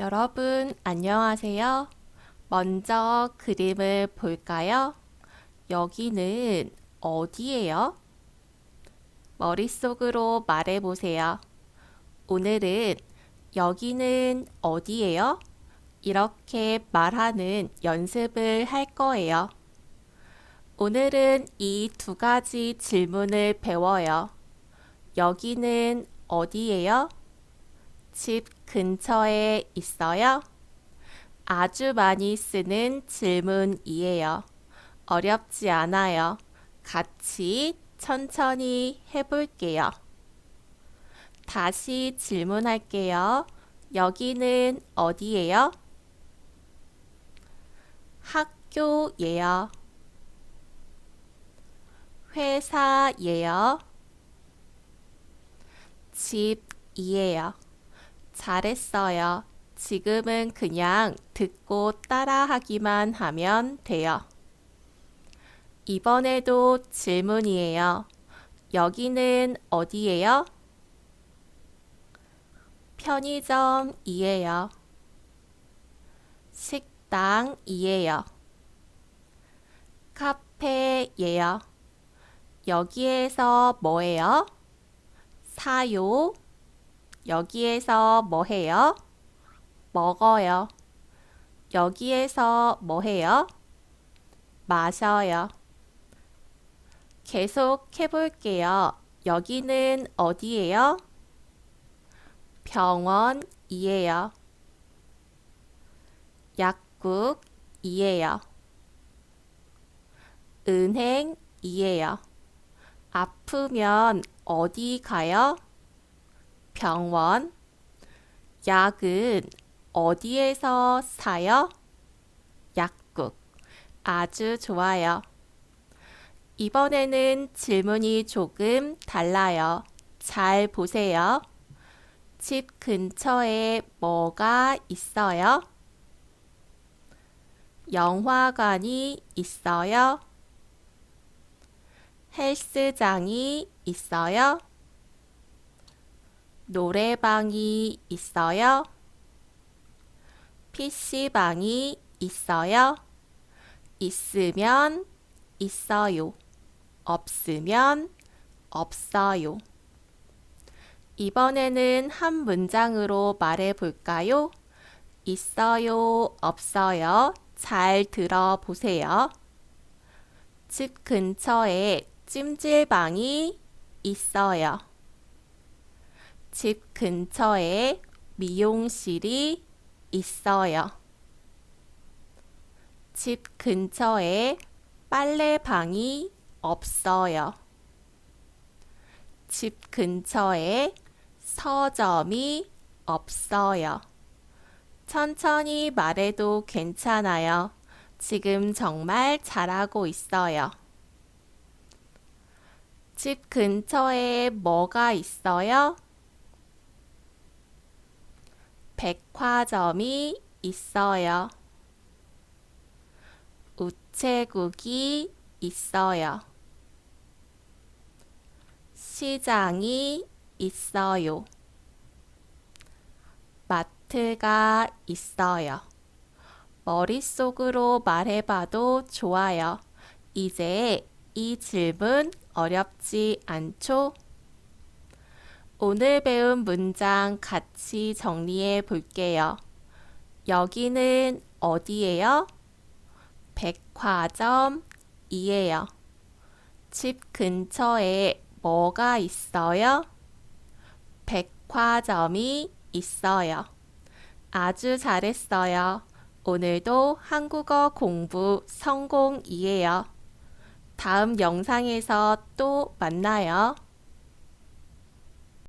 여러분, 안녕하세요. 먼저 그림을 볼까요? 여기는 어디예요? 머릿속으로 말해보세요. 오늘은 여기는 어디예요? 이렇게 말하는 연습을 할 거예요. 오늘은 이 두 가지 질문을 배워요. 여기는 어디예요? 집 근처에 있어요? 아주 많이 쓰는 질문이에요. 어렵지 않아요. 같이 천천히 해볼게요. 다시 질문할게요. 여기는 어디예요? 학교예요. 회사예요. 집이에요. 잘했어요. 지금은 그냥 듣고 따라하기만 하면 돼요. 이번에도 질문이에요. 여기는 어디예요? 편의점이에요. 식당이에요. 카페예요. 여기에서 뭐해요? 사요. 여기에서 뭐해요? 먹어요. 여기에서 뭐해요? 마셔요. 계속 해볼게요. 여기는 어디예요? 병원이에요. 약국이에요. 은행이에요. 아프면 어디 가요? 병원. 약은 어디에서 사요? 약국. 아주 좋아요. 이번에는 질문이 조금 달라요. 잘 보세요. 집 근처에 뭐가 있어요? 영화관이 있어요? 헬스장이 있어요? 노래방이 있어요? PC방이 있어요? 있으면 있어요. 없으면 없어요. 이번에는 한 문장으로 말해 볼까요? 있어요, 없어요. 잘 들어보세요. 집 근처에 찜질방이 있어요. 집 근처에 미용실이 있어요. 집 근처에 빨래방이 없어요. 집 근처에 서점이 없어요. 천천히 말해도 괜찮아요. 지금 정말 잘하고 있어요. 집 근처에 뭐가 있어요? 백화점이 있어요. 우체국이 있어요. 시장이 있어요. 마트가 있어요. 머릿속으로 말해봐도 좋아요. 이제 이 질문 어렵지 않죠? 오늘 배운 문장 같이 정리해 볼게요. 여기는 어디예요? 백화점이에요. 집 근처에 뭐가 있어요? 백화점이 있어요. 아주 잘했어요. 오늘도 한국어 공부 성공이에요. 다음 영상에서 또 만나요.